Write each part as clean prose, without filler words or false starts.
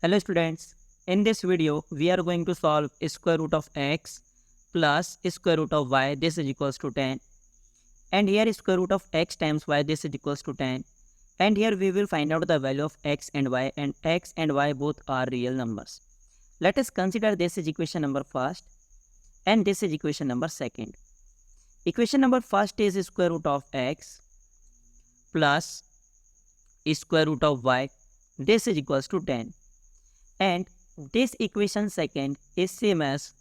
Hello students, in this video we are going to solve square root of x plus square root of y, this is equals to 10, and here square root of x times y, this is equals to 10, and here we will find out the value of x and y both are real numbers. Let us consider this is equation number first and this is equation number second. Equation number first is square root of x plus square root of y, this is equals to 10. And this equation second is same as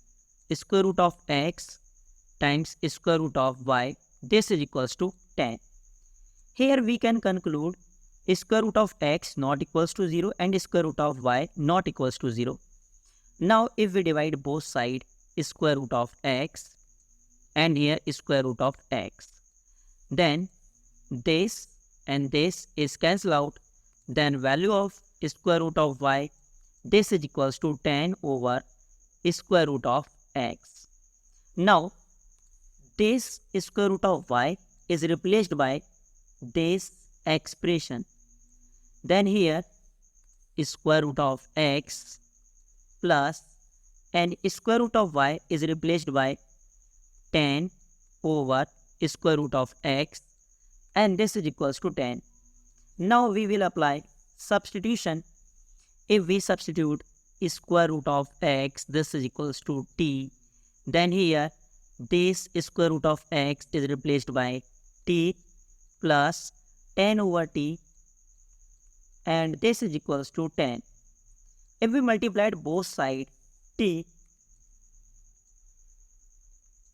square root of x times square root of y, this is equals to 10. Here we can conclude square root of x not equals to 0 and square root of y not equals to 0. Now if we divide both sides, square root of x and here square root of x, then this and this is cancelled out, then value of square root of y, this is equals to 10 over square root of x. Now, this square root of y is replaced by this expression. Then here, square root of x plus and square root of y is replaced by 10 over square root of x, and this is equals to 10. Now we will apply substitution. If we substitute square root of x, this is equals to t, then here this square root of x is replaced by t plus 10 over t, and this is equals to 10. If we multiplied both sides t,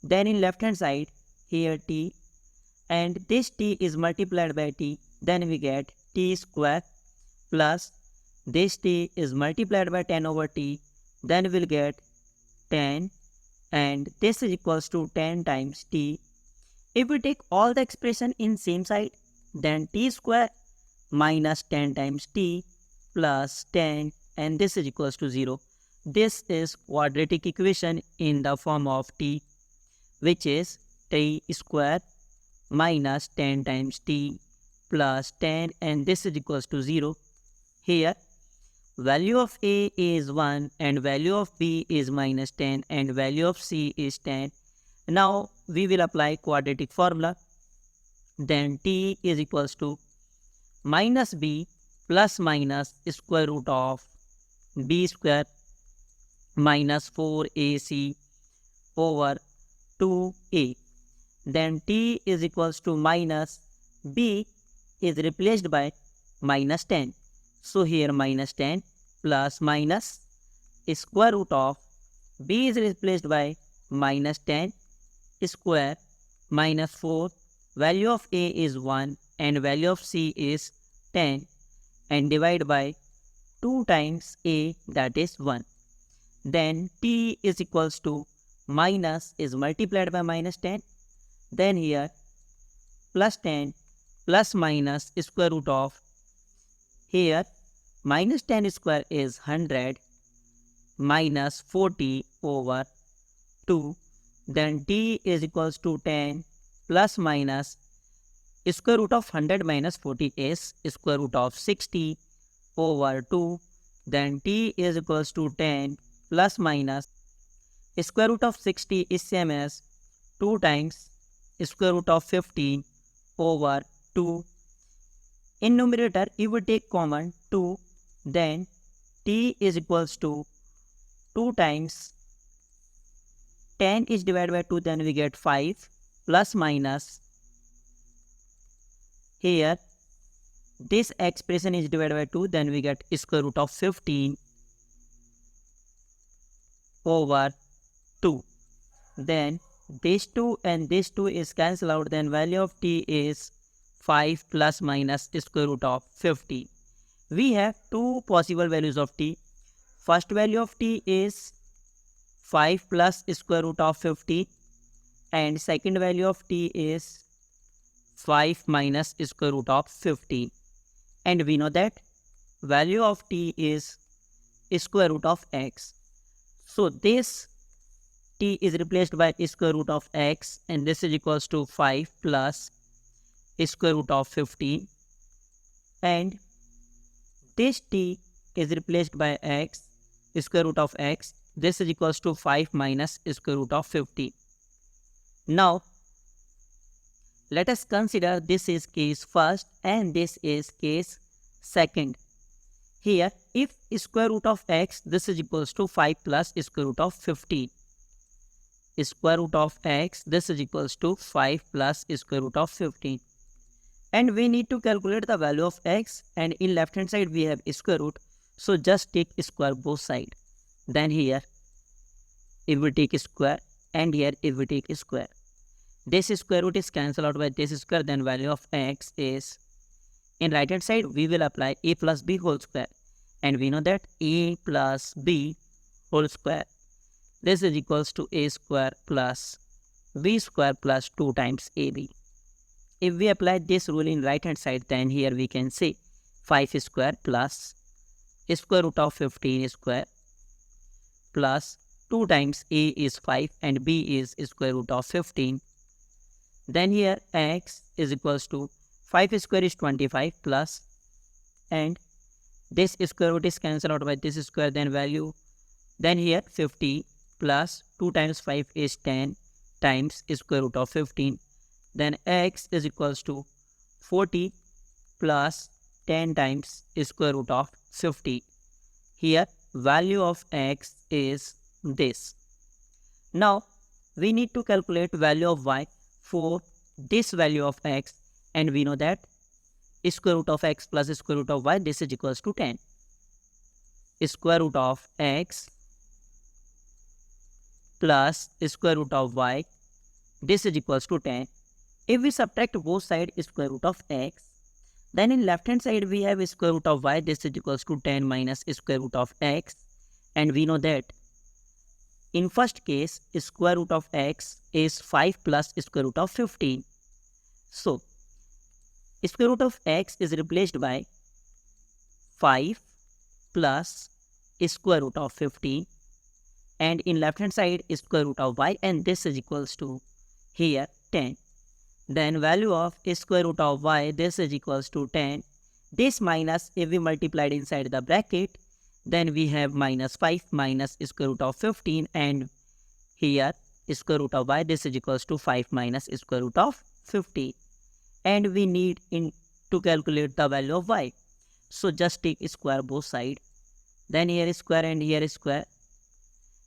then in left hand side here t, and this t is multiplied by t, then we get t square plus this t is multiplied by 10 over t, then we'll get 10, and this is equals to 10 times t. If we take all the expression in same side, then t square minus 10 times t plus 10, and this is equals to 0. This is quadratic equation in the form of t, which is t square minus 10 times t plus 10, and this is equals to 0. Here value of a is 1 and value of b is minus 10 and value of c is 10. Now we will apply quadratic formula. Then t is equals to minus b plus minus square root of b square minus 4ac over 2a. Then t is equals to minus b is replaced by minus 10. So here minus 10 plus minus square root of b is replaced by minus 10 square minus 4. Value of a is 1 and value of c is 10, and divide by 2 times a, that is 1. Then t is equals to minus is multiplied by minus 10. Then here plus 10 plus minus square root of, here minus 10 square is 100 minus 40 over 2. Then t is equals to 10 plus minus square root of 100 minus 40 is square root of 60 over 2. Then t is equals to 10 plus minus square root of 60 is same as 2 times square root of 15 over 2. In numerator, if we take common 2, then t is equals to 2 times 10 is divided by 2, then we get 5 plus minus, here this expression is divided by 2, then we get square root of 15 over 2. Then this 2 and this 2 is cancelled out, then value of t is 5 plus minus square root of 50. We have two possible values of t. First value of t is 5 plus square root of 50, and second value of t is 5 minus square root of 50. And we know that value of t is square root of x. So this t is replaced by square root of x, and this is equals to 5 plus square root of 15, and this t is replaced by x, square root of x. This is equals to 5 minus square root of 50. Now, let us consider this is case first and this is case second. Here, if square root of x, this is equals to 5 plus square root of 50. Square root of x, this is equals to 5 plus square root of 15. And we need to calculate the value of x, and in left hand side we have square root. So just take square both side. Then here, if we take square, and here if we take square, this square root is cancelled out by this square, then value of x is, in right hand side we will apply a plus b whole square, and we know that a plus b whole square, this is equals to a square plus b square plus 2 times ab. If we apply this rule in right hand side, then here we can say 5 square plus square root of 15 square plus 2 times a is 5 and b is square root of 15. Then here x is equals to 5 square is 25 plus, and this square root is cancelled out by this square, then value, then here 50 plus 2 times 5 is 10 times square root of 15. Then x is equals to 40 plus 10 times square root of 50. Here value of x is this. Now we need to calculate value of y for this value of x, and we know that square root of x plus square root of y, this is equals to 10. Square root of x plus square root of y, this is equals to 10. If we subtract both sides square root of x, then in left hand side we have square root of y, this is equals to 10 minus square root of x, and we know that in first case square root of x is 5 plus square root of 15. So square root of x is replaced by 5 plus square root of 15, and in left hand side square root of y, and this is equals to here 10. Then value of square root of y, this is equals to 10. This minus, if we multiplied inside the bracket, then we have minus 5 minus square root of 15, and here square root of y, this is equals to 5 minus square root of 50. And we need to calculate the value of y. So just take square both side. Then here is square and here is square.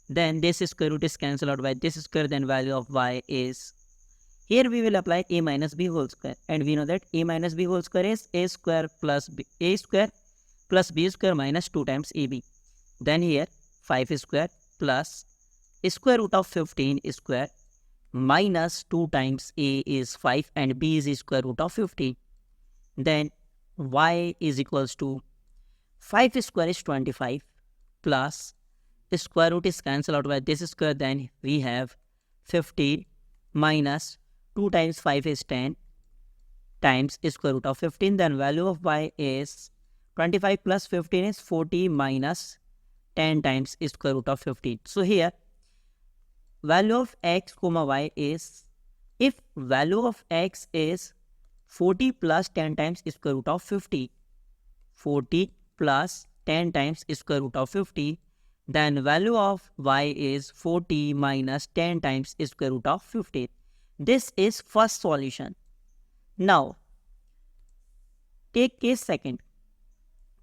Then this square root is cancelled out by this square, then value of y is, here we will apply a minus b whole square, and we know that a minus b whole square is a square plus b square minus 2 times ab. Then here 5 square plus square root of 15 square minus 2 times a is 5 and b is square root of 15. Then y is equals to 5 square is 25 plus square root is cancelled out by this square, then we have 50 minus 2 times 5 is 10 times square root of 15. Then value of y is 25 plus 15 is 40 minus 10 times square root of 15. So here value of x comma y is, if value of x is 40 plus 10 times square root of 50, 40 plus 10 times square root of 50, then value of y is 40 minus 10 times square root of 50. This is first solution. Now take case second.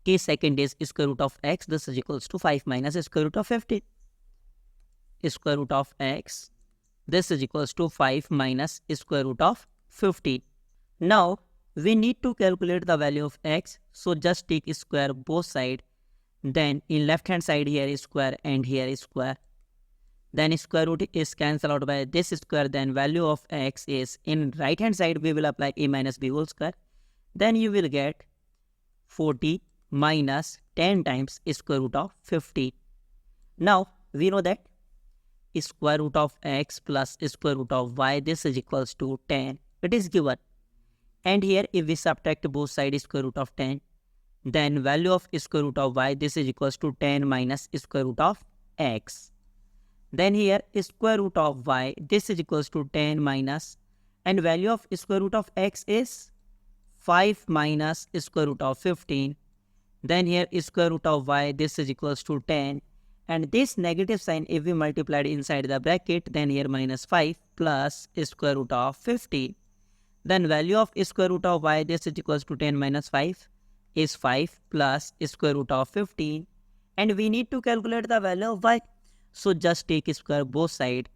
Case second is square root of x, this is equals to 5 minus square root of 50. Square root of x, this is equals to 5 minus square root of 50. Now we need to calculate the value of x, so just take square both side. Then in left hand side here is square and here is square. Then square root is cancelled out by this square, then value of x is, in right hand side we will apply a minus b whole square. Then you will get 40 minus 10 times square root of 50. Now we know that square root of x plus square root of y, this is equals to 10. It is given. And here if we subtract both sides square root of 10, then value of square root of y, this is equals to 10 minus square root of x. Then here square root of y, this is equals to 10 minus, and value of square root of x is 5 minus square root of 15. Then here is square root of y, this is equals to 10. And this negative sign, if we multiplied inside the bracket, then here minus 5 plus square root of 50. Then value of square root of y, this is equals to 10 minus 5 is 5 plus square root of 15. And we need to calculate the value of y. So just take square both sides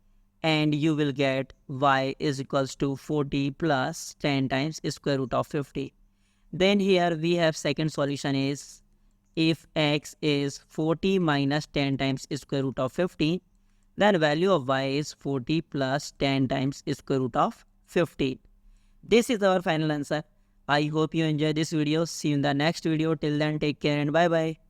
and you will get y is equals to 40 plus 10 times square root of 50. Then here we have second solution is if x is 40 minus 10 times square root of 50, then value of y is 40 plus 10 times square root of 50. This is our final answer. I hope you enjoyed this video. See you in the next video. Till then, take care and bye bye.